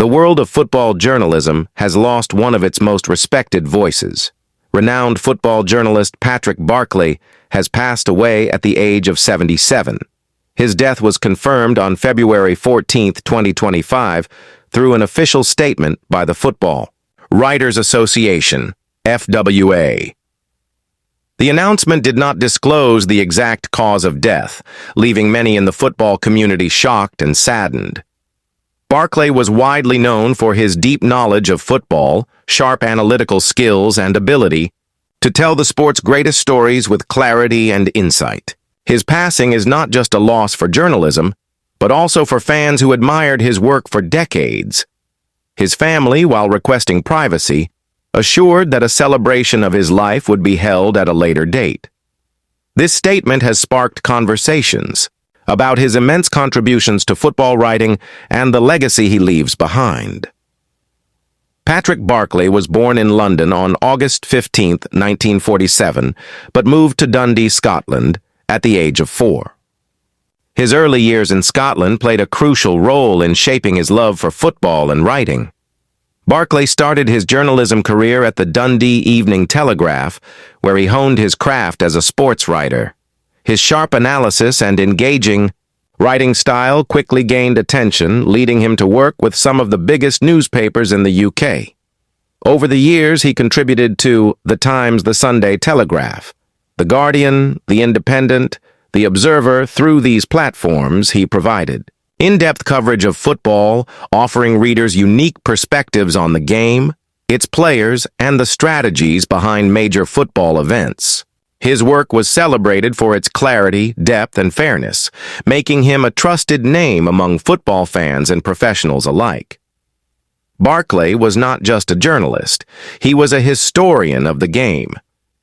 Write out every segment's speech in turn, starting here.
The world of football journalism has lost one of its most respected voices. Renowned football journalist Patrick Barclay has passed away at the age of 77. His death was confirmed on February 14, 2025, through an official statement by the Football Writers Association, FWA. The announcement did not disclose the exact cause of death, leaving many in the football community shocked and saddened. Barclay was widely known for his deep knowledge of football, sharp analytical skills, and ability to tell the sport's greatest stories with clarity and insight. His passing is not just a loss for journalism, but also for fans who admired his work for decades. His family, while requesting privacy, assured that a celebration of his life would be held at a later date. This statement has sparked conversations about his immense contributions to football writing and the legacy he leaves behind. Patrick Barclay was born in London on August 15, 1947, but moved to Dundee, Scotland, at the age of 4. His early years in Scotland played a crucial role in shaping his love for football and writing. Barclay started his journalism career at the Dundee Evening Telegraph, where he honed his craft as a sports writer. His sharp analysis and engaging writing style quickly gained attention, leading him to work with some of the biggest newspapers in the UK. Over the years, he contributed to The Times, The Sunday Telegraph, The Guardian, The Independent, The Observer. Through these platforms, he provided in-depth coverage of football, offering readers unique perspectives on the game, its players, and the strategies behind major football events. His work was celebrated for its clarity, depth, and fairness, making him a trusted name among football fans and professionals alike. Barclay was not just a journalist, he was a historian of the game.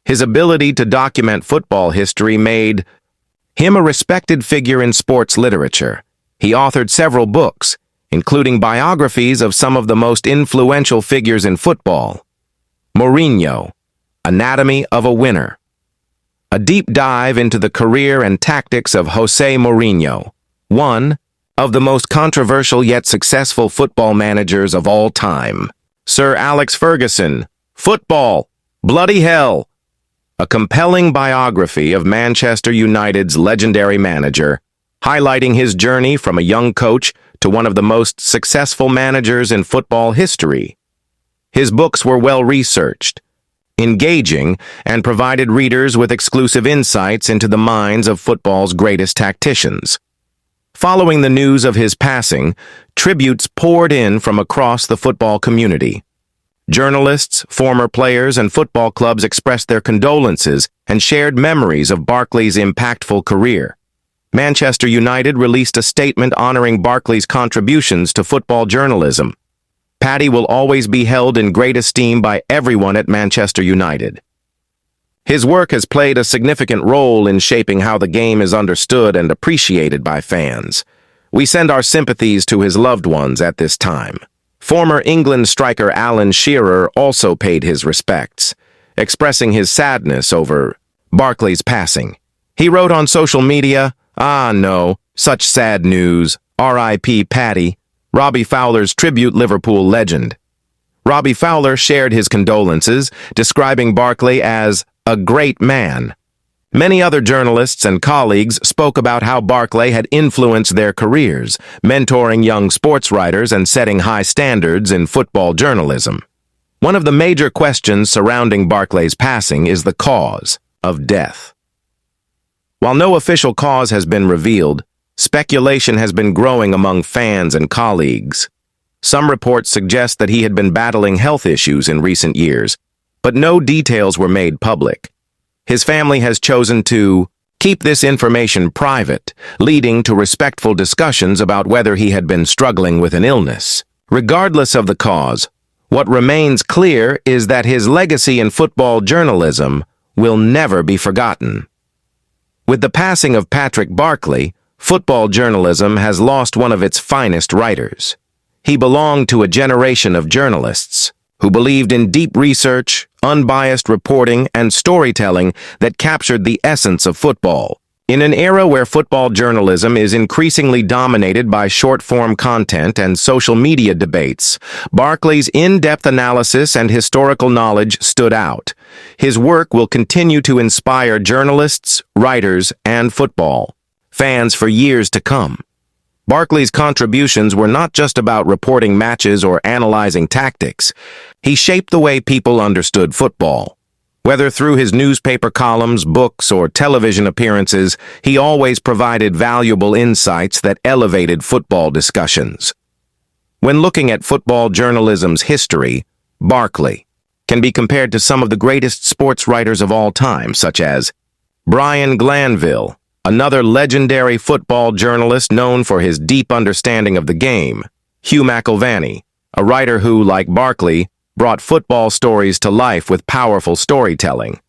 His ability to document football history made him a respected figure in sports literature. He authored several books, including biographies of some of the most influential figures in football. Mourinho, Anatomy of a Winner. A deep dive into the career and tactics of Jose Mourinho, one of the most controversial yet successful football managers of all time. Sir Alex Ferguson, Football, Bloody Hell. A compelling biography of Manchester United's legendary manager, highlighting his journey from a young coach to one of the most successful managers in football history. His books were well-researched, engaging, and provided readers with exclusive insights into the minds of football's greatest tacticians. Following the news of his passing, tributes poured in from across the football community. Journalists, former players, and football clubs expressed their condolences and shared memories of Barclay's impactful career. Manchester United released a statement honoring Barclay's contributions to football journalism. Paddy will always be held in great esteem by everyone at Manchester United. His work has played a significant role in shaping how the game is understood and appreciated by fans. We send our sympathies to his loved ones at this time. Former England striker Alan Shearer also paid his respects, expressing his sadness over Barclay's passing. He wrote on social media, "Ah, no, such sad news. R.I.P. Paddy." Robbie Fowler's tribute Liverpool legend. Robbie Fowler shared his condolences, describing Barclay as a great man. Many other journalists and colleagues spoke about how Barclay had influenced their careers, mentoring young sports writers and setting high standards in football journalism. One of the major questions surrounding Barclay's passing is the cause of death. While no official cause has been revealed, speculation has been growing among fans and colleagues. Some reports suggest that he had been battling health issues in recent years, but no details were made public. His family has chosen to keep this information private, leading to respectful discussions about whether he had been struggling with an illness. Regardless of the cause, what remains clear is that his legacy in football journalism will never be forgotten. With the passing of Patrick Barclay, football journalism has lost one of its finest writers. He belonged to a generation of journalists who believed in deep research, unbiased reporting, and storytelling that captured the essence of football. In an era where football journalism is increasingly dominated by short-form content and social media debates, Barclay's in-depth analysis and historical knowledge stood out. His work will continue to inspire journalists, writers, and football fans for years to come. Barclay's contributions were not just about reporting matches or analyzing tactics. He shaped the way people understood football. Whether through his newspaper columns, books, or television appearances, he always provided valuable insights that elevated football discussions. When looking at football journalism's history, Barclay can be compared to some of the greatest sports writers of all time, such as Brian Glanville, another legendary football journalist known for his deep understanding of the game, Hugh McIlvanney, a writer who, like Barclay, brought football stories to life with powerful storytelling.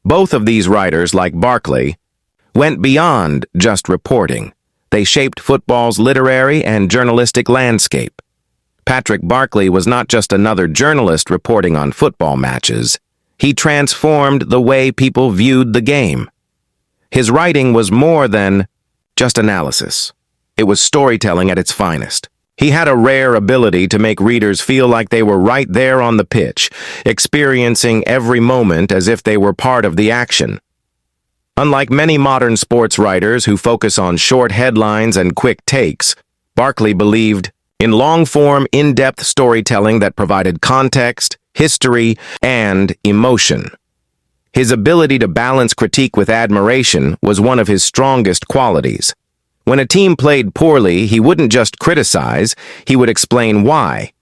Both of these writers, like Barclay, went beyond just reporting. They shaped football's literary and journalistic landscape. Patrick Barclay was not just another journalist reporting on football matches. He transformed the way people viewed the game. His writing was more than just analysis. It was storytelling at its finest. He had a rare ability to make readers feel like they were right there on the pitch, experiencing every moment as if they were part of the action. Unlike many modern sports writers who focus on short headlines and quick takes, Barclay believed in long-form, in-depth storytelling that provided context, history, and emotion. His ability to balance critique with admiration was one of his strongest qualities. When a team played poorly, he wouldn't just criticize, he would explain why.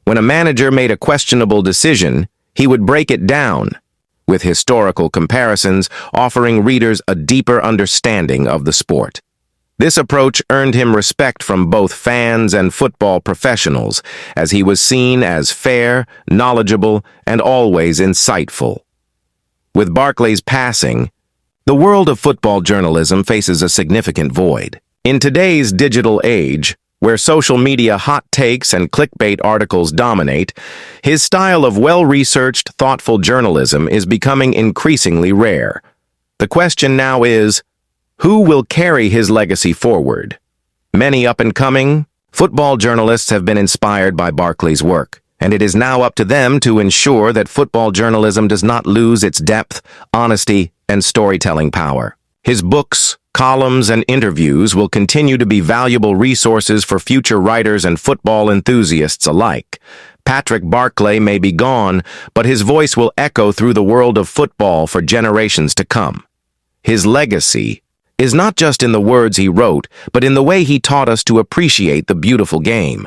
When a manager made a questionable decision, he would break it down, with historical comparisons offering readers a deeper understanding of the sport. This approach earned him respect from both fans and football professionals, as he was seen as fair, knowledgeable, and always insightful. With Barclay's passing, the world of football journalism faces a significant void. In today's digital age, where social media hot takes and clickbait articles dominate, his style of well-researched, thoughtful journalism is becoming increasingly rare. The question now is, who will carry his legacy forward? Many up-and-coming football journalists have been inspired by Barclay's work, and it is now up to them to ensure that football journalism does not lose its depth, honesty, and storytelling power. His books, columns, and interviews will continue to be valuable resources for future writers and football enthusiasts alike. Patrick Barclay may be gone, but his voice will echo through the world of football for generations to come. His legacy is not just in the words he wrote, but in the way he taught us to appreciate the beautiful game.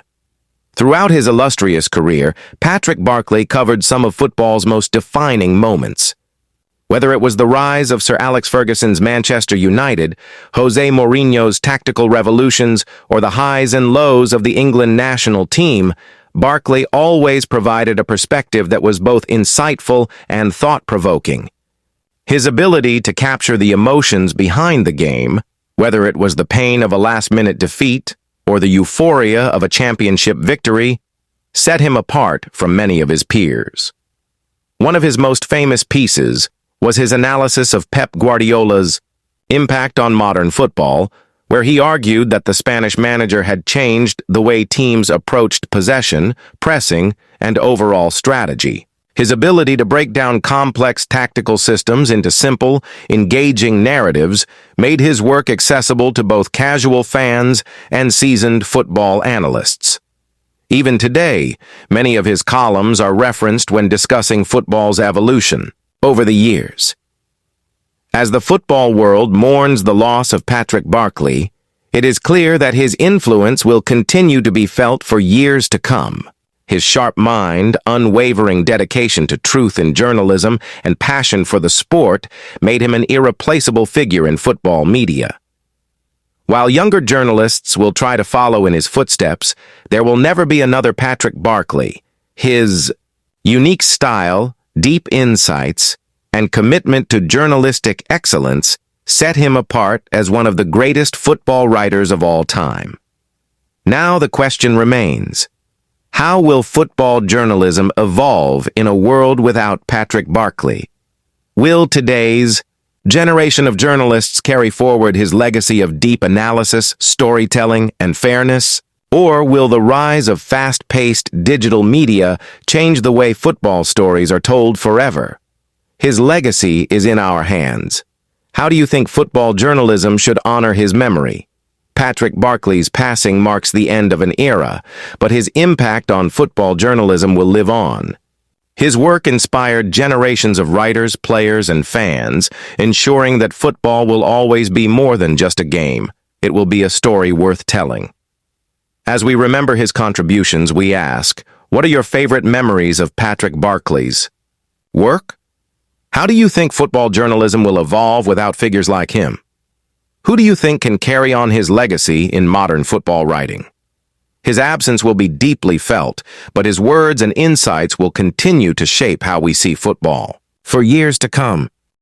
Throughout his illustrious career, Patrick Barclay covered some of football's most defining moments. Whether it was the rise of Sir Alex Ferguson's Manchester United, Jose Mourinho's tactical revolutions, or the highs and lows of the England national team, Barclay always provided a perspective that was both insightful and thought-provoking. His ability to capture the emotions behind the game, whether it was the pain of a last-minute defeat or the euphoria of a championship victory, set him apart from many of his peers. One of his most famous pieces was his analysis of Pep Guardiola's impact on modern football, where he argued that the Spanish manager had changed the way teams approached possession, pressing, and overall strategy. His ability to break down complex tactical systems into simple, engaging narratives made his work accessible to both casual fans and seasoned football analysts. Even today, many of his columns are referenced when discussing football's evolution over the years. As the football world mourns the loss of Patrick Barclay, it is clear that his influence will continue to be felt for years to come. His sharp mind, unwavering dedication to truth in journalism, and passion for the sport made him an irreplaceable figure in football media. While younger journalists will try to follow in his footsteps, there will never be another Patrick Barclay. His unique style, deep insights, and commitment to journalistic excellence set him apart as one of the greatest football writers of all time. Now the question remains, how will football journalism evolve in a world without Patrick Barclay? Will today's Generation of journalists carry forward his legacy of deep analysis, storytelling, and fairness? Or will the rise of fast-paced digital media change the way football stories are told forever? His legacy is in our hands. How do you think football journalism should honor his memory? Patrick Barclay's passing marks the end of an era, but his impact on football journalism will live on. His work inspired generations of writers, players, and fans, ensuring that football will always be more than just a game. It will be a story worth telling. As we remember his contributions, we ask, what are your favorite memories of Patrick Barclay's work? How do you think football journalism will evolve without figures like him? Who do you think can carry on his legacy in modern football writing? His absence will be deeply felt, but his words and insights will continue to shape how we see football for years to come.